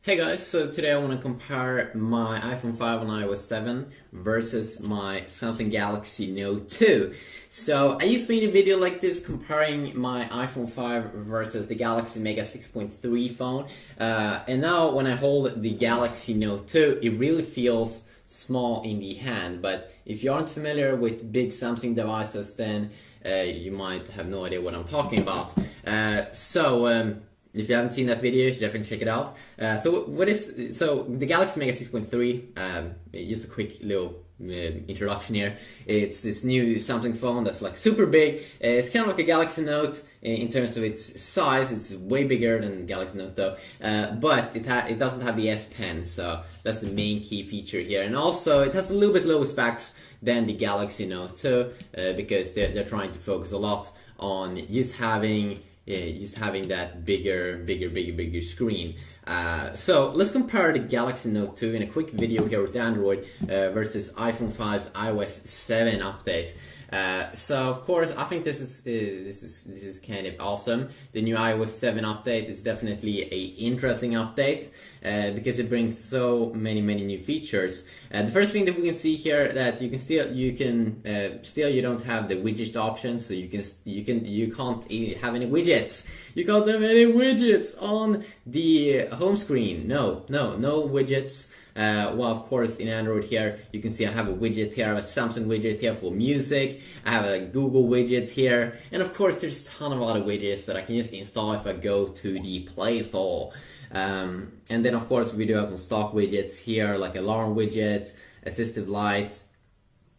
Hey guys, so today I want to compare my iPhone 5 on iOS 7 versus my Samsung Galaxy Note 2. So I used to make a video like this comparing my iPhone 5 versus the Galaxy Mega 6.3 phone. And now when I hold the Galaxy Note 2, it really feels small in the hand. But if you aren't familiar with big Samsung devices, then you might have no idea what I'm talking about. If you haven't seen that video, you should definitely check it out. So the Galaxy Mega 6.3, just a quick little introduction here. It's this new Samsung phone that's like super big. It's kind of like a Galaxy Note in terms of its size. It's way bigger than Galaxy Note though, but it doesn't have the S Pen, so that's the main key feature here. And also it has a little bit lower specs than the Galaxy Note 2 because they're trying to focus a lot on just having that bigger screen. So let's compare the Galaxy Note 2 in a quick video here with Android versus iPhone 5's iOS 7 update. So of course I think this is kind of awesome. The new iOS 7 update is definitely a interesting update because it brings so many new features. The first thing that we can see here that you don't have the widget option, so you can't have any widgets. You can't have any widgets on the home screen. No widgets. Well, of course, in Android here, you can see I have a widget here. I have a Samsung widget here for music. I have a Google widget here. And of course, there's a ton of other widgets that I can just install if I go to the Play Store. And then, of course, we do have some stock widgets here, like alarm widget, assistive light,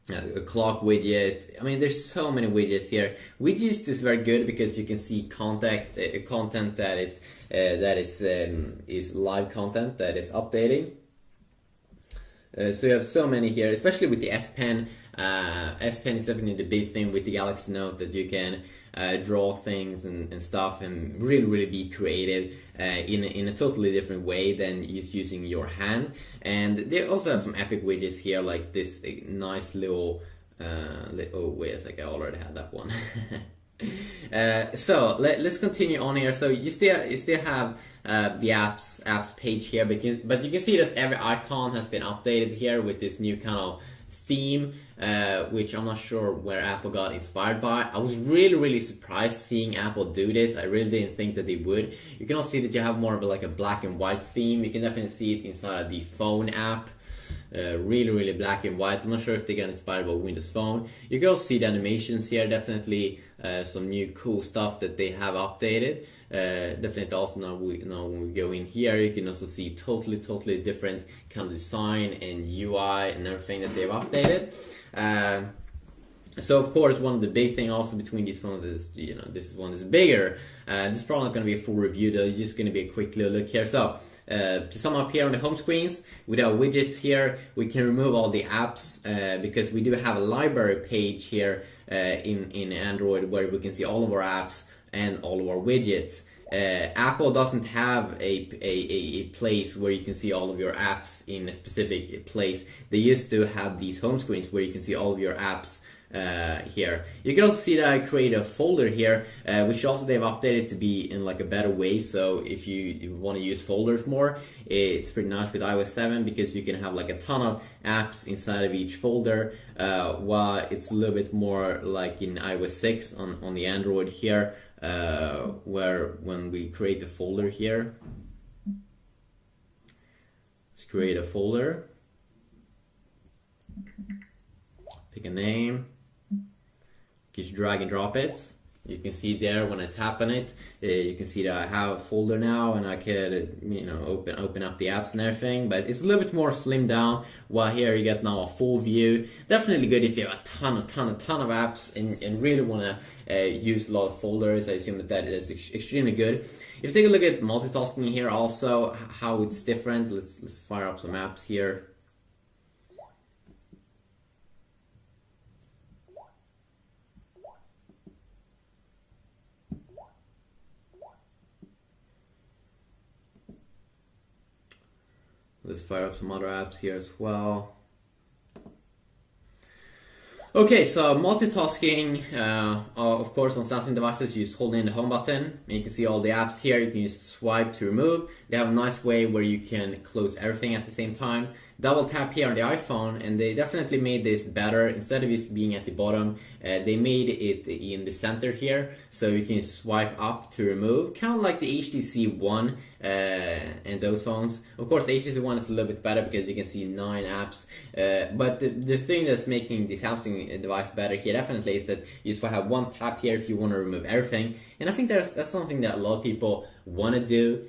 a clock widget. I mean, there's so many widgets here. Widgets is very good because you can see content that is live content that is updating. So you have so many here, especially with the S Pen. S Pen is definitely the big thing with the Galaxy Note, that you can draw things and stuff and really be creative in a totally different way than just using your hand. And they also have some epic widgets here, like this nice little oh wait a second, I already had that one. So let's continue on here. So you still have the apps page here, but you can see that every icon has been updated here with this new kind of theme, which I'm not sure where Apple got inspired by. I was really surprised seeing Apple do this. I really didn't think that they would. You can also see that you have more of like a black and white theme. You can definitely see it inside the phone app. Really black and white. I'm not sure if they got inspired by Windows Phone. You can also see the animations here. Definitely some new cool stuff that they have updated. Definitely also now when we go in here, you can also see totally different kind of design and UI and everything that they've updated. So of course, one of the big thing also between these phones is, this one is bigger. This is probably not going to be a full review though. It's just going to be a quick little look here. So to sum up here on the home screens, with our widgets here, we can remove all the apps because we do have a library page here in Android where we can see all of our apps and all of our widgets. Apple doesn't have a place where you can see all of your apps in a specific place. They used to have these home screens where you can see all of your apps here. You can also see that I create a folder here, which also they've updated to be in like a better way. So if you want to use folders more, it's pretty nice with iOS 7 because you can have like a ton of apps inside of each folder, while it's a little bit more like in iOS 6 on the Android here, where when we create a folder here, let's create a folder, pick a name, just drag and drop it. You can see there when I tap on it, you can see that I have a folder now, and I can open up the apps and everything. But it's a little bit more slimmed down. While here you get now a full view. Definitely good if you have a ton of apps and really want to use a lot of folders. I assume that is extremely good. If you take a look at multitasking here, also how it's different. Let's fire up some apps here. Let's fire up some other apps here as well. Okay, so multitasking, of course, on Samsung devices, you just hold in the home button. You can see all the apps here. You can just swipe to remove. They have a nice way where you can close everything at the same time. Double tap here on the iPhone, and they definitely made this better. Instead of just being at the bottom, they made it in the center here, so you can swipe up to remove, kind of like the HTC One and those phones. Of course, the HTC One is a little bit better because you can see 9 apps, but the thing that's making the Samsung device better here definitely is that you just have one tap here if you want to remove everything, and I think that's something that a lot of people want to do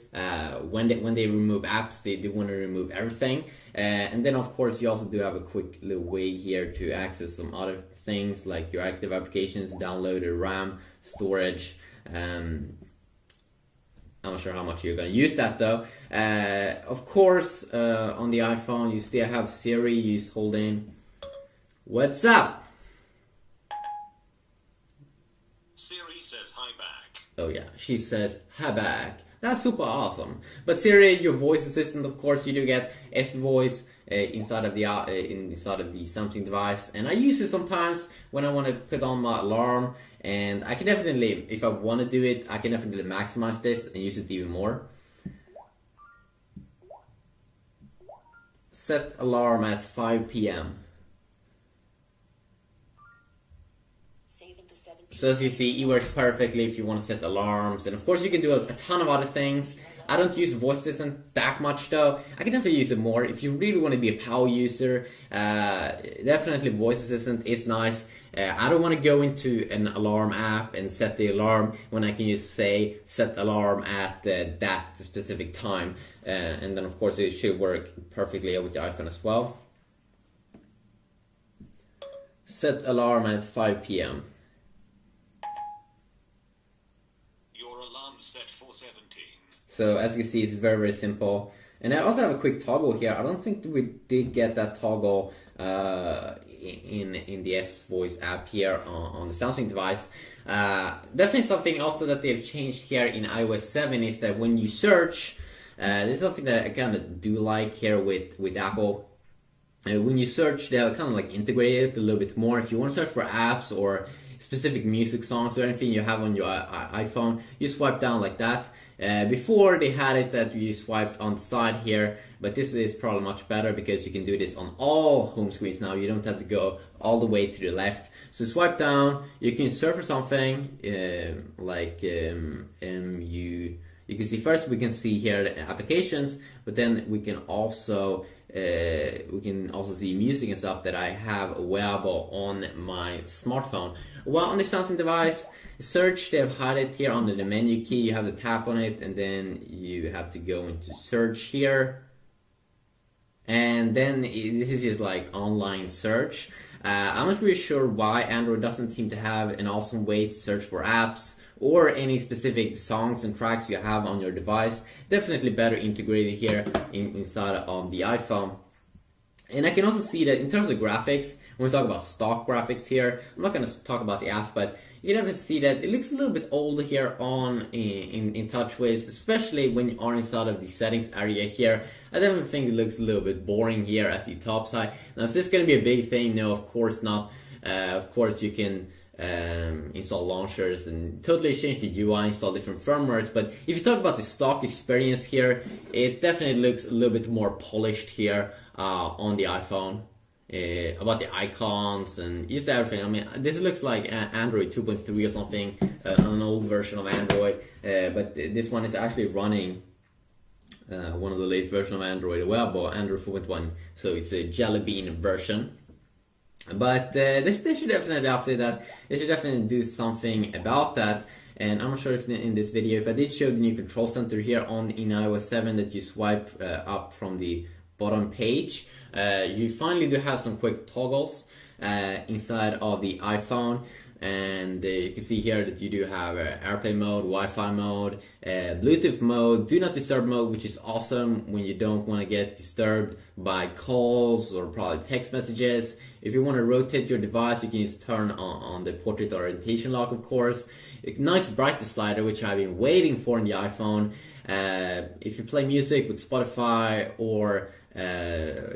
when they remove apps. They want to remove everything, and then of course you also do have a quick little way here to access some other things like your active applications, downloaded RAM, storage. I'm not sure how much you're going to use that though. Of course, on the iPhone you still have Siri. You just hold in, "What's up?" Siri says hi back. Oh yeah, she says hi back. That's super awesome. But Siri, your voice assistant, of course, you do get S voice inside of the Samsung device, and I use it sometimes when I want to put on my alarm. And I can definitely, if I want to do it, I can definitely maximize this and use it even more. Set alarm at 5 p.m. So as you see, it works perfectly if you want to set alarms, and of course you can do a ton of other things. I don't use voice assistant that much though. I can definitely use it more if you really want to be a power user. Definitely voice assistant is nice. I don't want to go into an alarm app and set the alarm when I can just say set alarm at that specific time, and then of course it should work perfectly with the iPhone as well. Set alarm at 5 p.m. Set for 17. So as you can see, it's very, very simple. And I also have a quick toggle here. I don't think we did get that toggle in the S Voice app here on the Samsung device. Definitely something also that they've changed here in iOS 7 is that when you search, this is something that I kind of do like here with Apple. When you search, they'll kind of like integrate it a little bit more. If you want to search for apps or specific music songs or anything you have on your iPhone, you swipe down like that. Before they had it that you swiped on the side here, but this is probably much better because you can do this on all home screens now. You don't have to go all the way to the left. So swipe down, you can search for something you can see first, we can see here the applications, but then we can also see music and stuff that I have available on my smartphone. Well, on the Samsung device, search, they've had it here under the menu key. You have to tap on it, and then you have to go into search here. And then this is just like online search. I'm not really sure why Android doesn't seem to have an awesome way to search for apps or any specific songs and tracks you have on your device. Definitely better integrated here inside of the iPhone. And I can also see that in terms of graphics, when we talk about stock graphics here, I'm not going to talk about the apps, but you can definitely see that it looks a little bit older here in TouchWiz, especially when you are inside of the settings area here. I definitely think it looks a little bit boring here at the top side. Now, is this going to be a big thing? No, of course not. Of course, you can install launchers and totally change the UI, install different firmwares. But if you talk about the stock experience here, it definitely looks a little bit more polished here on the iPhone. About the icons and just everything. I mean, this looks like Android 2.3 or something, an old version of Android, but this one is actually running one of the latest versions of Android available, Android 4.1, so it's a Jelly Bean version. But they should definitely update that. They should definitely do something about that. And I'm not sure if in this video, if I did show the new control center here in iOS 7 that you swipe up from the bottom page, you finally do have some quick toggles inside of the iPhone. And you can see here that you do have AirPlay mode, Wi-Fi mode, Bluetooth mode, Do Not Disturb mode, which is awesome when you don't want to get disturbed by calls or probably text messages. If you want to rotate your device, you can just turn on the portrait orientation lock, of course. A nice brightness slider, which I've been waiting for in the iPhone. If you play music with Spotify or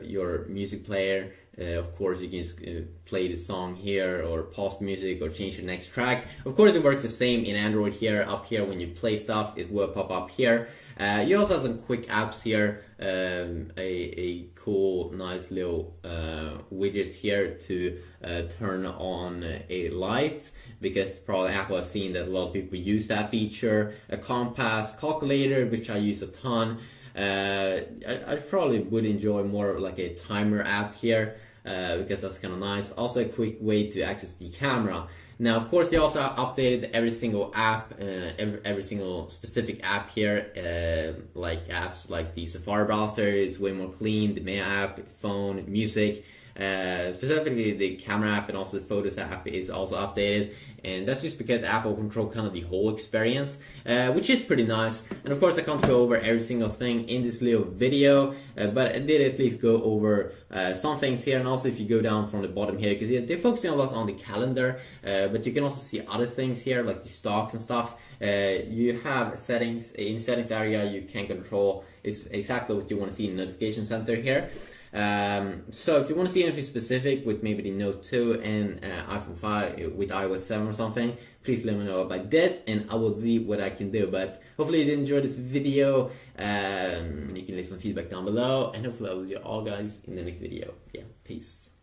your music player, Of course, you can just play the song here, or pause the music, or change the next track. Of course, it works the same in Android here. Up here, when you play stuff, it will pop up here. You also have some quick apps here, a cool, nice little widget here to turn on a light, because probably Apple has seen that a lot of people use that feature. A compass, calculator, which I use a ton. I probably would enjoy more like a timer app here, because that's kind of nice. Also a quick way to access the camera. Now, of course, they also updated every single app, every single specific app here, like apps like the Safari browser is way more clean, the Mail app, phone, music, specifically the camera app and also the Photos app is also updated. And that's just because Apple control kind of the whole experience, which is pretty nice. And of course, I can't go over every single thing in this little video, but I did at least go over some things here. And also, if you go down from the bottom here, because they're focusing a lot on the calendar, but you can also see other things here, like the stocks and stuff. You have settings. In settings area, you can control exactly what you want to see in the notification center here. So if you want to see anything specific with maybe the Note 2 and iPhone 5 with iOS 7 or something, please let me know about that and I will see what I can do. But hopefully you did enjoy this video. You can leave some feedback down below, and hopefully I will see you all guys in the next video. Yeah, peace.